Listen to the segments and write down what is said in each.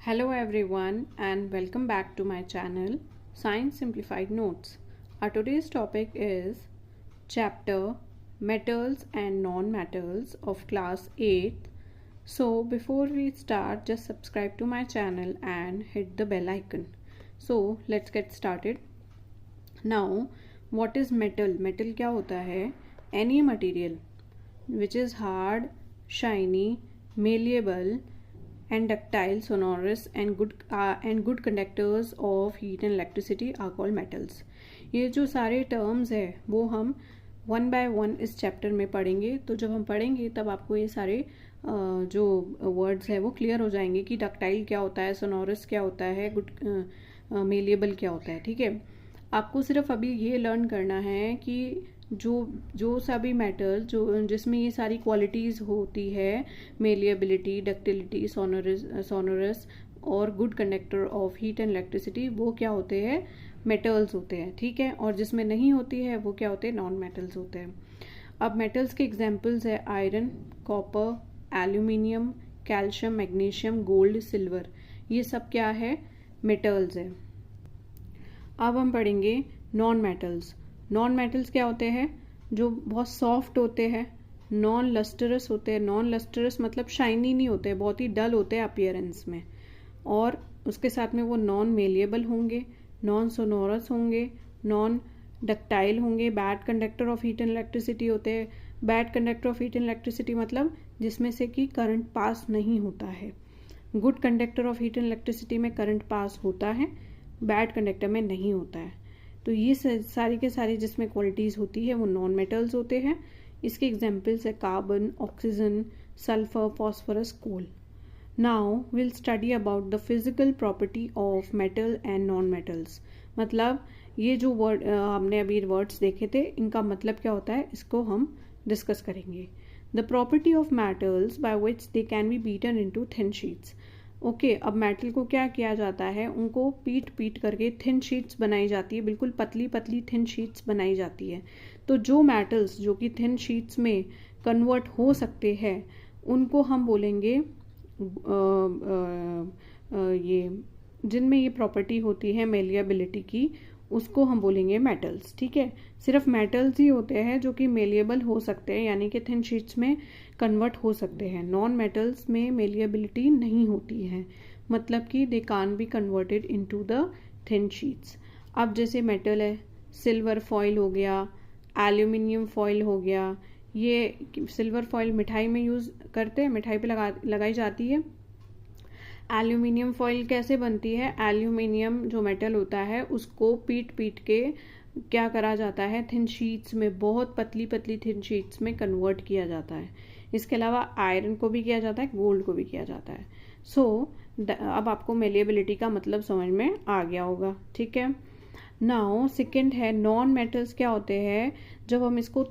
Hello everyone and welcome back to my channel Science Simplified Notes. Our today's topic is chapter Metals and Non-Metals of class 8th. So before we start, just subscribe to my channel and hit the bell icon. So let's get started. Now what is metal? Metal क्या होता है? Any material which is hard, shiny, malleable and ductile, sonorous and good conductors of heat and electricity are called metals. ये जो सारे terms है वो हम one by one इस चैप्टर में पढ़ेंगे. तो जब हम पढ़ेंगे तब आपको ये सारे जो वर्ड्स है वो क्लियर हो जाएंगे कि डक्टाइल क्या होता है, सोनोरस क्या होता है, गुड मेलिएबल क्या होता है. ठीक है, आपको सिर्फ अभी ये लर्न करना है कि जो सभी मेटल जो जिसमें ये सारी क्वालिटीज़ होती है, मेलिएबिलिटी, डक्टिलिटी, सोनोरस और good conductor of heat and electricity, वो क्या होते हैं? मेटल्स होते हैं. ठीक है, और जिसमें नहीं होती है वो क्या होते हैं? नॉन मेटल्स होते हैं. अब मेटल्स के एग्जांपल्स है iron, copper, aluminium, calcium, magnesium, gold, silver. ये सब क्या है? मेटल्स है. अब हम पढ़ेंगे नॉन मेटल्स. नॉन मेटल्स क्या होते हैं? जो बहुत सॉफ्ट होते हैं, नॉन लस्टरस होते हैं. नॉन लस्टरस मतलब शाइनी नहीं होते, बहुत ही डल होते हैं अपीयरेंस में. और उसके साथ में वो नॉन मेलिएबल होंगे, नॉन सोनोरस होंगे, नॉन डक्टाइल होंगे, bad conductor of heat and electricity होते हैं. Bad conductor of heat and electricity मतलब जिसमें से कि करंट पास नहीं होता है. Good conductor of heat and electricity में करंट पास होता है, बैड कंडक्टर में नहीं होता है. तो ये सारी के सारी जिसमें क्वालिटीज़ होती है वो नॉन मेटल्स होते हैं. इसके एग्जांपल्स है carbon, oxygen, sulphur, phosphorus, coal. Now will study about the physical property of metal and non metals. मतलब ये जो वर्ड हमने अभी वर्ड्स देखे थे, इनका मतलब क्या होता है, इसको हम डिस्कस करेंगे. The property of metals by which they can be beaten into thin sheets. Okay, अब मेटल को क्या किया जाता है? उनको पीट करके थिन शीट्स बनाई जाती है, बिल्कुल पतली पतली थिन शीट्स बनाई जाती है. तो जो मेटल्स जो कि थिन शीट्स में कन्वर्ट हो सकते हैं उनको हम बोलेंगे ये जिनमें ये प्रॉपर्टी होती है मेलिएबिलिटी की, उसको हम बोलेंगे मेटल्स. ठीक है, सिर्फ मेटल्स ही होते हैं जो कि मेलिएबल हो सकते हैं, यानी कि थिन शीट्स में कन्वर्ट हो सकते हैं. नॉन मेटल्स में मेलिएबिलिटी नहीं होती है, मतलब कि they can be converted into the thin sheets. अब जैसे मेटल है, सिल्वर फॉइल हो गया, एल्यूमिनियम फॉइल हो गया. ये सिल्वर फॉइल मिठाई में यूज़ करते हैं, मिठाई पे लगाई जाती है. एल्यूमिनियम फॉइल कैसे बनती है? एल्यूमिनियम जो मेटल होता है उसको पीट के क्या करा जाता है? थिन शीट्स में, बहुत पतली पतली थिन शीट्स में कन्वर्ट किया जाता है. इसके अलावा आयरन को भी किया जाता है, गोल्ड को भी किया जाता है. अब आपको मेलिएबिलिटी का मतलब समझ में आ गया होगा. ठीक है, नाउ सेकेंड है नॉन मेटल्स. क्या होते हैं? जब हम इसको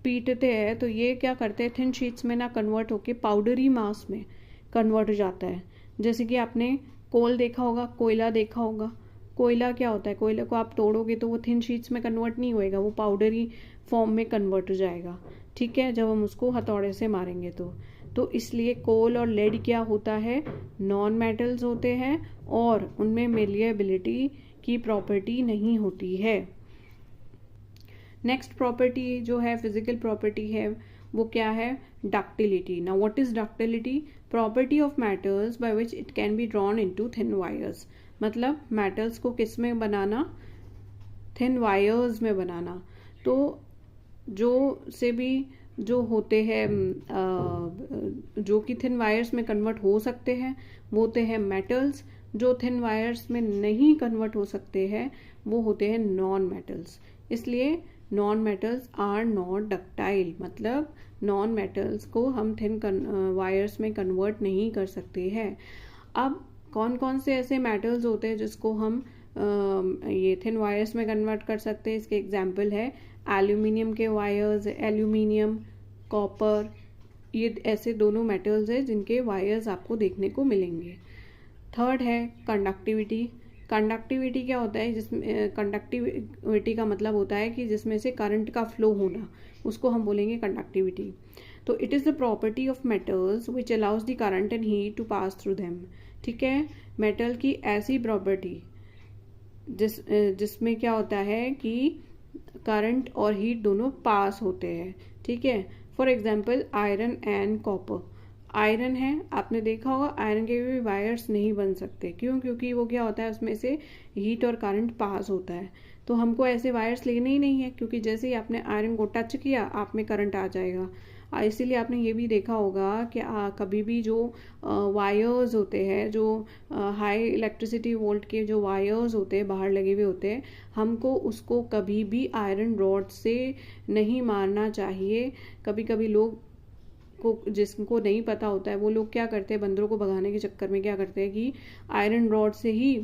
पीटते हैं तो ये क्या करते हैं? थिन शीट्स में ना कन्वर्ट होके पाउडरी मास में कन्वर्ट हो जाता है. जैसे कि आपने कोल देखा होगा, कोयला देखा होगा. कोयला क्या होता है? कोयला को आप तोड़ोगे तो वो थिन शीट्स में कन्वर्ट नहीं होएगा, वो पाउडरी फॉर्म में कन्वर्ट हो जाएगा. ठीक है, जब हम उसको हथौड़े से मारेंगे तो इसलिए कोल और लेड क्या होता है? नॉन मेटल्स होते हैं और उनमें मेलिएबिलिटी की प्रॉपर्टी नहीं होती है. नेक्स्ट प्रॉपर्टी जो है, फिजिकल प्रॉपर्टी है, वो क्या है? Ductility. Now what is ductility? Property of metals by which it can be drawn into thin wires. मतलब मेटल्स को किस में बनाना? थिन वायर्स में बनाना. तो जो होते हैं जो कि थिन वायर्स में कन्वर्ट हो सकते हैं वो होते हैं मेटल्स. जो थिन वायर्स में नहीं कन्वर्ट हो सकते हैं वो होते हैं नॉन मेटल्स. इसलिए non metals are not ductile, मतलब नॉन मेटल्स को हम थिन वायर्स में कन्वर्ट नहीं कर सकते हैं. अब कौन कौन से ऐसे मेटल्स होते हैं जिसको हम ये थिन वायर्स में कन्वर्ट कर सकते हैं? इसके एग्जांपल है एल्यूमिनियम के वायर्स, एल्यूमिनियम, कॉपर. ये ऐसे दोनों मेटल्स हैं जिनके वायर्स आपको देखने को मिलेंगे. थर्ड है कंडक्टिविटी. कंडक्टिविटी क्या होता है? जिसमें कंडक्टिविटी का मतलब होता है कि जिसमें से करंट का फ्लो होना, उसको हम बोलेंगे कंडक्टिविटी. तो तो it is the property of metals which allows the current and heat to pass through them. ठीक है, मेटल की ऐसी प्रॉपर्टी जिसमें क्या होता है कि करंट और हीट दोनों पास होते हैं। ठीक है, for example iron and copper. Iron है, आपने देखा होगा आयरन के भी वायर्स नहीं बन सकते, क्यों? क्योंकि वो क्या होता है, उसमें से हीट और करंट पास होता है। तो हमको ऐसे वायर्स लेने ही नहीं है, क्योंकि जैसे ही आपने आयरन को टच किया आप में करंट आ जाएगा। इसीलिए आपने ये भी देखा होगा कि कभी भी जो वायर्स होते हैं, जो हाई इलेक्ट्रिसिटी वोल्ट के जो वायर्स होते हैं बाहर लगे हुए होते हैं, हमको उसको कभी भी आयरन रॉड से नहीं मारना चाहिए। कभी कभी लोग को जिसको नहीं पता होता है वो लोग क्या करते हैं, बंदरों को भगाने के चक्कर में क्या करते हैं कि आयरन रॉड से ही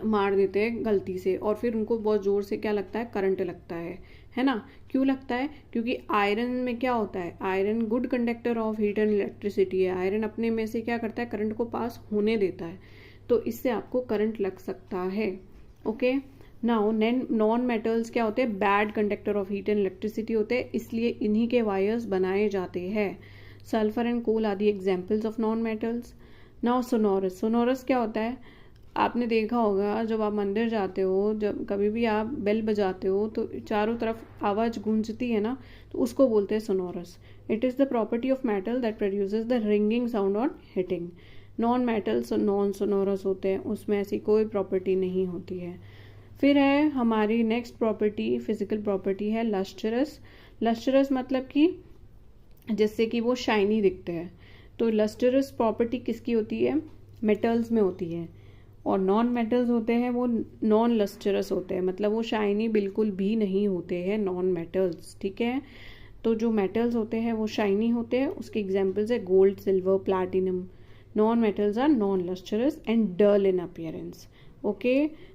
मार देते हैं गलती से, और फिर उनको बहुत ज़ोर से क्या लगता है, करंट लगता है ना। क्यों लगता है? क्योंकि आयरन में क्या होता है, iron good conductor of heat and electricity है। आयरन अपने में से क्या करता है, करंट को पास होने देता है, तो इससे आपको करंट लग सकता है। ओके, नाउ नॉन मेटल्स क्या होते हैं, bad conductor of heat and electricity होते हैं, इसलिए इन्हीं के वायर्स बनाए जाते हैं। Sulphur and coal are the examples of non metals. Now sonorous. Sonorous क्या होता है, आपने देखा होगा जब आप मंदिर जाते हो, जब कभी भी आप बेल बजाते हो तो चारों तरफ आवाज़ गूंजती है ना, तो उसको बोलते हैं sonorous. It is the property of metal that produces the ringing sound on hitting. Non metals non sonorous होते हैं, उसमें ऐसी कोई प्रॉपर्टी नहीं होती है। फिर है हमारी नेक्स्ट प्रॉपर्टी, फिजिकल प्रॉपर्टी है लस्टरस। लस्टरस मतलब कि जिससे कि वो शाइनी दिखते हैं। तो लस्टरस प्रॉपर्टी किसकी होती है, मेटल्स में होती है। और नॉन मेटल्स होते हैं वो नॉन लस्टरस होते हैं, मतलब वो शाइनी बिल्कुल भी नहीं होते हैं नॉन मेटल्स। ठीक है, तो जो मेटल्स होते हैं वो शाइनी होते हैं, उसके एग्जांपल्स है gold, silver, platinum. Non metals are non lustrous and dull in appearance. Okay,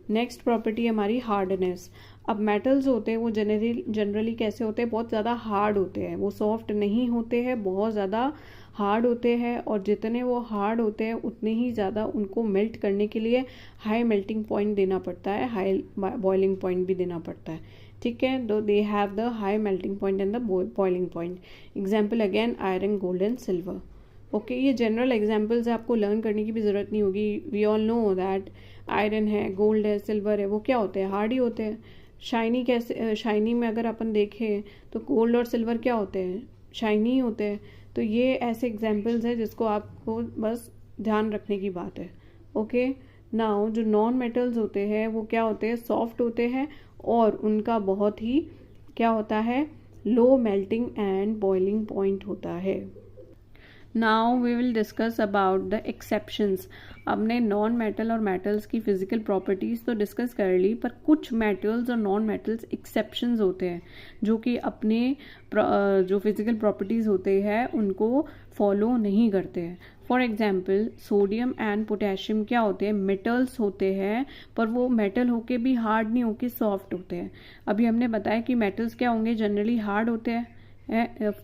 next property हमारी हार्डनेस। अब मेटल्स होते हैं वो जनरली कैसे होते हैं, बहुत ज़्यादा हार्ड होते हैं, वो सॉफ्ट नहीं होते हैं, बहुत ज़्यादा हार्ड होते हैं। और जितने वो हार्ड होते हैं उतने ही ज़्यादा उनको मेल्ट करने के लिए हाई मेल्टिंग पॉइंट देना पड़ता है, हाई बॉइलिंग पॉइंट भी देना पड़ता है। ठीक है, दो they have the high melting point and the boiling point. Example again iron, gold and silver. Okay, ये जनरल एग्जाम्पल्स है, आपको लर्न करने की भी ज़रूरत नहीं होगी। We all know that iron है, गोल्ड है, सिल्वर है, वो क्या होते हैं, हार्ड ही होते हैं। शाइनी कैसे, शाइनी में अगर अपन देखें तो गोल्ड और सिल्वर क्या होते हैं, शाइनी ही होते हैं। तो ये ऐसे एग्जाम्पल्स हैं जिसको आपको बस ध्यान रखने की बात है। ओके, नाउ जो नॉन मेटल्स होते हैं वो क्या होते हैं, सॉफ्ट होते हैं, और उनका बहुत ही क्या होता है, low melting and boiling point होता है। Now we will discuss about the exceptions. हमने नॉन मेटल और मेटल्स की फिजिकल प्रॉपर्टीज़ तो डिस्कस कर ली, पर कुछ मेटल्स और नॉन मेटल्स एक्सेप्शंस होते हैं जो कि अपने जो फिजिकल प्रॉपर्टीज़ होते हैं उनको फॉलो नहीं करते हैं। For example sodium and potassium क्या होते हैं, मेटल्स होते हैं, पर वो मेटल होके भी हार्ड नहीं होके सॉफ्ट होते हैं। अभी हमने बताया कि मेटल्स क्या होंगे, जनरली हार्ड होते हैं,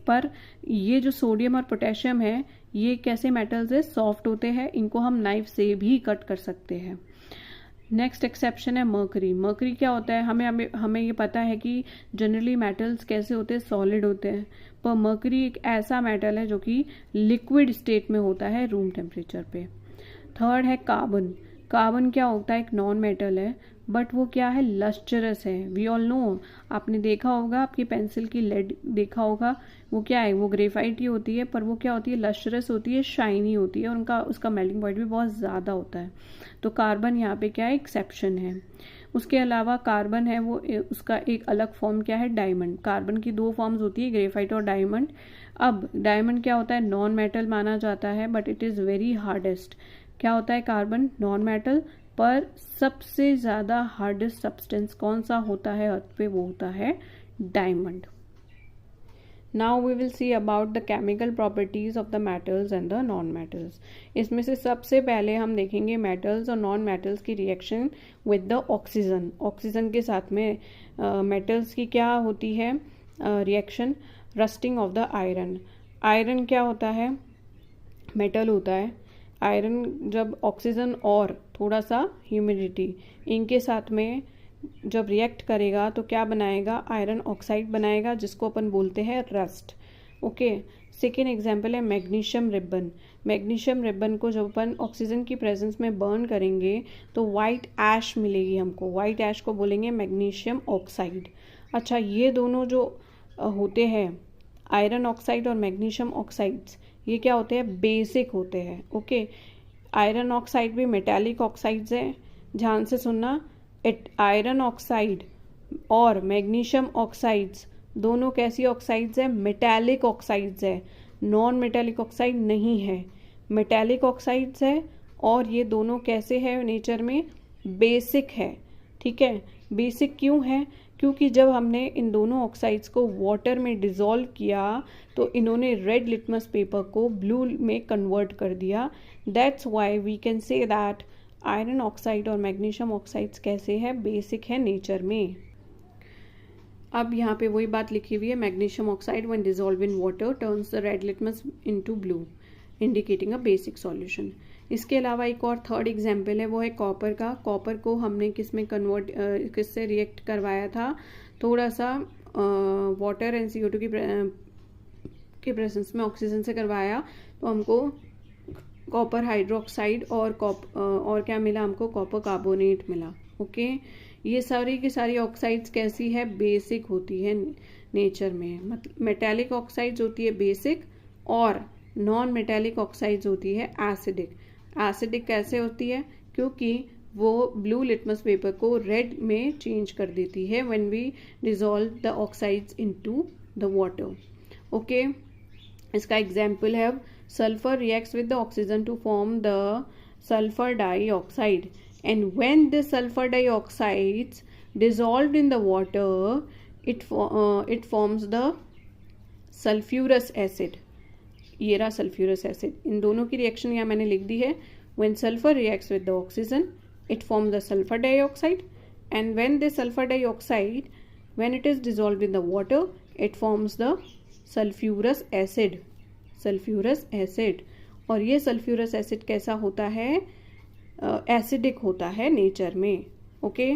पर ये जो सोडियम और पोटेशियम है ये कैसे मेटल्स है, सॉफ्ट होते हैं, इनको हम नाइफ से भी कट कर सकते हैं। नेक्स्ट एक्सेप्शन है मर्करी। मर्करी क्या होता है, हमें ये पता है कि जनरली मेटल्स कैसे होते हैं, सॉलिड होते हैं, पर मर्करी एक ऐसा मेटल है जो कि लिक्विड स्टेट में होता है रूम टेम्परेचर पे। थर्ड है कार्बन। कार्बन क्या होता है, एक नॉन मेटल है, बट वो क्या है, लस्टरस है। वी ऑल नो, आपने देखा होगा, आपकी पेंसिल की लेड देखा होगा, वो क्या है, वो ग्रेफाइट ही होती है, पर वो क्या होती है, लस्टरस होती है, शाइनी होती है, और उसका मेल्टिंग पॉइंट भी बहुत ज़्यादा होता है। तो कार्बन यहाँ पे क्या है, एक्सेप्शन है। उसके अलावा कार्बन है वो उसका एक अलग फॉर्म क्या है, डायमंड। कार्बन की दो फॉर्म्स होती है, ग्रेफाइट और डायमंड। अब डायमंड क्या होता है, नॉन मेटल माना जाता है, but it is very hardest. क्या होता है कार्बन, नॉन मेटल, पर सबसे ज़्यादा हार्डेस्ट सब्सटेंस कौन सा होता है अर्थ पे, वो होता है diamond. Now we will see about the chemical properties of the metals and the non metals. इसमें से सबसे पहले हम देखेंगे मेटल्स और नॉन मेटल्स की reaction with the oxygen. Oxygen के साथ में मेटल्स की क्या होती है reaction, rusting of the iron. Iron क्या होता है, मेटल होता है। आयरन जब ऑक्सीजन और थोड़ा सा ह्यूमिडिटी इनके साथ में जब रिएक्ट करेगा तो क्या बनाएगा, आयरन ऑक्साइड बनाएगा, जिसको अपन बोलते हैं रस्ट। ओके। सेकेंड एग्जाम्पल है मैग्नीशियम रिबन। मैग्नीशियम रिबन को जब अपन ऑक्सीजन की प्रेजेंस में बर्न करेंगे तो वाइट ऐश मिलेगी हमको। वाइट ऐश को बोलेंगे मैग्नीशियम ऑक्साइड। अच्छा, ये दोनों जो होते हैं आयरन ऑक्साइड और मैग्नीशियम ऑक्साइड्स, ये क्या होते हैं? बेसिक होते हैं। ओके। आयरन ऑक्साइड भी मेटालिक ऑक्साइड्स हैं। ध्यान से सुनना, आयरन ऑक्साइड और मैग्नीशियम ऑक्साइड्स दोनों कैसी ऑक्साइड्स हैं? मेटालिक ऑक्साइड्स है, नॉन मेटालिक ऑक्साइड नहीं है, मेटालिक ऑक्साइड्स है। और ये दोनों कैसे है नेचर में? बेसिक है। ठीक है। बेसिक क्यों है? क्योंकि जब हमने इन दोनों ऑक्साइड्स को वाटर में डिज़ोल्व किया तो इन्होंने रेड लिटमस पेपर को ब्लू में कन्वर्ट कर दिया। That's why we can say that iron oxide और मैग्नीशियम ऑक्साइड्स कैसे हैं? बेसिक है नेचर में। अब यहाँ पे वही बात लिखी हुई है, magnesium oxide when dissolve in water turns the red litmus into blue indicating a basic solution. इसके अलावा एक और थर्ड एग्जाम्पल है, वो है कॉपर का। कॉपर को हमने किसमें कन्वर्ट किससे रिएक्ट करवाया था? थोड़ा सा वाटर एंड CO2 की प्रेजेंस में ऑक्सीजन से करवाया तो हमको कॉपर हाइड्रोक्साइड और क्या मिला हमको? कॉपर कार्बोनेट मिला। ओके। ये सारी की सारी ऑक्साइड्स कैसी है? बेसिक होती है नेचर में। मतलब मेटालिक ऑक्साइड्स होती है बेसिक और नॉन मेटालिक ऑक्साइड्स होती है एसिडिक। एसिडिक कैसे होती है? क्योंकि वो ब्लू लिटमस पेपर को रेड में चेंज कर देती है when we dissolve the oxides into the water. Okay. इसका एग्जाम्पल है, sulphur reacts with the oxygen to form the sulphur dioxide, and when the sulfur dioxides dissolved in the water it forms the sulfurous acid। ये रहा sulphurous acid. इन दोनों की reaction यहाँ मैंने लिख दी है। when sulfur reacts with the oxygen it forms the sulfur dioxide, and when the sulfur dioxide when it is dissolved in the water it forms the sulfurous acid। Sulphurous acid. और ये sulphurous acid कैसा होता है? Acidic होता है nature में। Okay.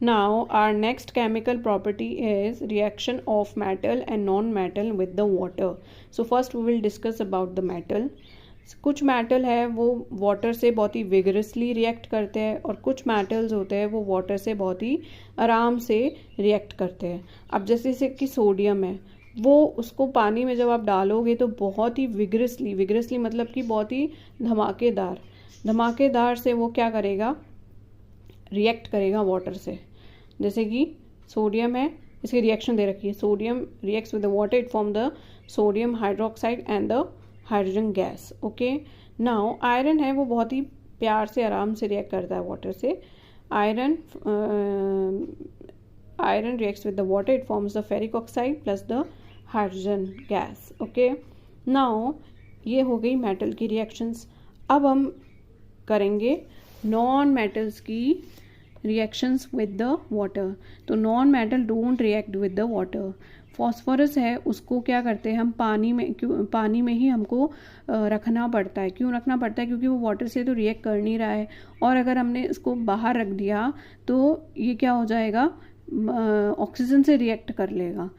Now our next chemical property is reaction of metal and non metal with the water. So first we will discuss about the metal. कुछ metal है वो वाटर से बहुत ही विगरसली रिएक्ट करते हैं और कुछ मेटल्स होते हैं वो वाटर से बहुत ही आराम से रिएक्ट करते हैं। अब जैसे कि सोडियम है, वो उसको पानी में जब आप डालोगे तो बहुत ही विगरसली मतलब कि बहुत ही धमाकेदार से वो क्या करेगा? रिएक्ट करेगा वाटर से। जैसे कि सोडियम है, इसकी रिएक्शन दे रखी है, sodium reacts with the water it form the sodium hydroxide and the hydrogen gas. Okay. Now iron है वो बहुत ही प्यार से आराम से रिएक्ट करता है वाटर से। Iron reacts with the water it forms the ferric oxide plus the hydrogen gas. Okay. Now ये हो गई मेटल की रिएक्शंस। अब हम करेंगे नॉन मेटल्स की रिएक्शंस विद द वाटर। तो non metal don't react with the water. Phosphorus है उसको क्या करते हैं हम? पानी में ही हमको रखना पड़ता है। क्यों रखना पड़ता है? क्योंकि वो वाटर से तो रिएक्ट कर नहीं रहा है, और अगर हमने इसको बाहर रख दिया तो ये क्या हो जाएगा? ऑक्सीजन से रिएक्ट कर लेगा।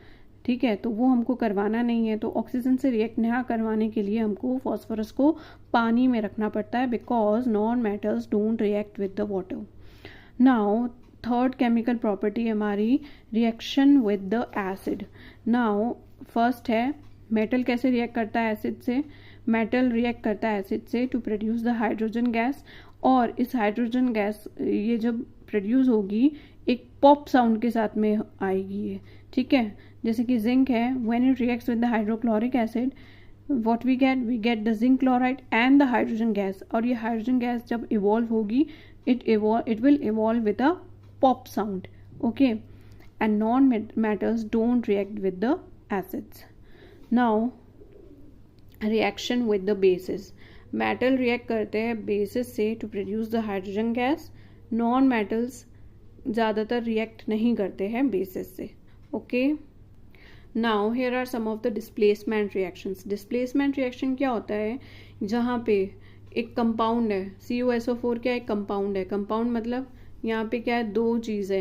ठीक है। तो वो हमको करवाना नहीं है। तो ऑक्सीजन से रिएक्ट ना करवाने के लिए हमको फॉस्फोरस को पानी में रखना पड़ता है, because non metals don't react with the water. Now third chemical property हमारी reaction with the acid. Now first है मेटल कैसे रिएक्ट करता है एसिड से? मेटल रिएक्ट करता है एसिड से to produce the hydrogen gas, और इस हाइड्रोजन गैस ये जब प्रोड्यूस होगी एक पॉप साउंड के साथ में आएगी ये। ठीक है। जैसे कि जिंक है, when it reacts with the hydrochloric acid what we get the zinc chloride and the hydrogen gas. और ये हाइड्रोजन गैस जब इवॉल्व होगी it will evolve with a pop sound। okay, and non-metals don't react with the acids। now reaction with the bases। metal react करते हैं bases से to produce the hydrogen gas। non-metals ज़्यादातर react नहीं करते हैं bases से। okay, now here are some of the displacement reactions। displacement reaction क्या होता है? जहाँ पे एक कंपाउंड है, CuSO4 क्या एक कंपाउंड है। कंपाउंड मतलब यहाँ पे क्या है? दो चीज़ है।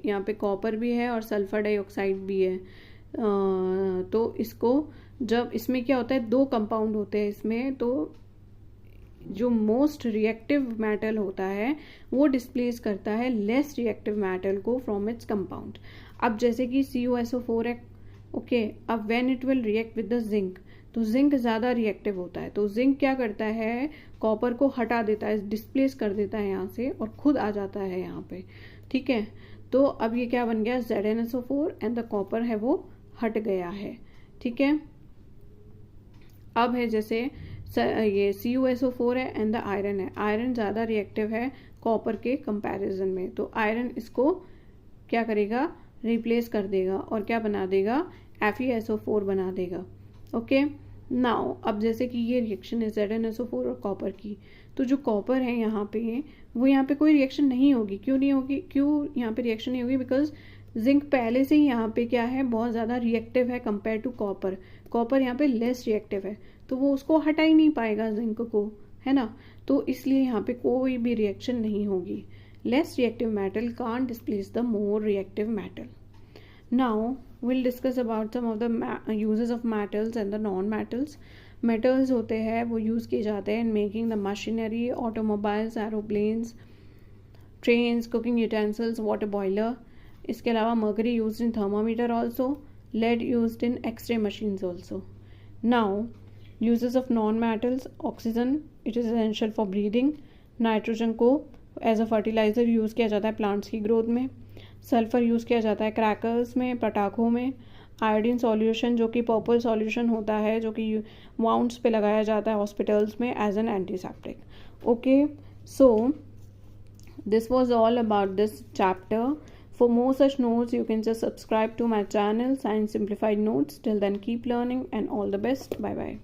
यहाँ पे कॉपर भी है और सल्फर डाइऑक्साइड भी है। तो इसको जब इसमें क्या होता है, 2 कंपाउंड होते हैं इसमें, तो जो मोस्ट रिएक्टिव मेटल होता है वो डिस्प्लेस करता है लेस रिएक्टिव मेटल को फ्रॉम इट्स कंपाउंड। अब जैसे कि CuSO4 है, ओके, अब when it will react with the zinc, तो जिंक ज़्यादा रिएक्टिव होता है, तो जिंक क्या करता है, कॉपर को हटा देता है, डिस्प्लेस कर देता है यहाँ से और खुद आ जाता है यहाँ पे, ठीक है। तो अब ये क्या बन गया, ZnSO4 एंड द कॉपर है वो हट गया है, ठीक है। अब है जैसे ये CuSO4 है एंड द आयरन है, आयरन ज़्यादा रिएक्टिव है कॉपर के कंपैरिजन में, तो आयरन इसको क्या करेगा, रिप्लेस कर देगा और क्या बना देगा, FeSO4 बना देगा, ओके। नाउ अब जैसे कि ये रिएक्शन है ZnSO4 और कॉपर की, तो जो कॉपर है यहाँ पे, वो यहाँ पे कोई रिएक्शन नहीं होगी, क्यों नहीं होगी, क्यों यहाँ पे रिएक्शन नहीं होगी, बिकॉज जिंक पहले से ही यहाँ पे क्या है, बहुत ज़्यादा रिएक्टिव है कंपेयर टू कॉपर, कॉपर यहाँ पे लेस रिएक्टिव है, तो वो उसको हटा ही नहीं पाएगा जिंक को, है ना, तो इसलिए यहाँ पे कोई भी रिएक्शन नहीं होगी। Less reactive metal can't displace the more reactive metal. Now we'll discuss about some of the uses of metals and the non-metals. metals होते हैं वो यूज़ किए जाते हैं in making the machinery, automobiles, aeroplanes, trains, cooking utensils, water boiler. इसके अलावा mercury used in thermometer also, lead used in x-ray machines also. Now uses of non-metals, oxygen, it is essential for breathing. Nitrogen को as a fertiliser use किया जाता है plants की growth में। Sulphur use किया जाता है क्रैकर्स में, पटाखों में। आयोडीन सॉल्यूशन जो कि पर्पल सॉल्यूशन होता है, जो कि वाउंड्स पे लगाया जाता है हॉस्पिटल्स में as an antiseptic. Okay, so this was all about this chapter. For more such notes, you can just subscribe to my channel, Science Simplified Notes. Till then, keep learning and all the best. Bye bye.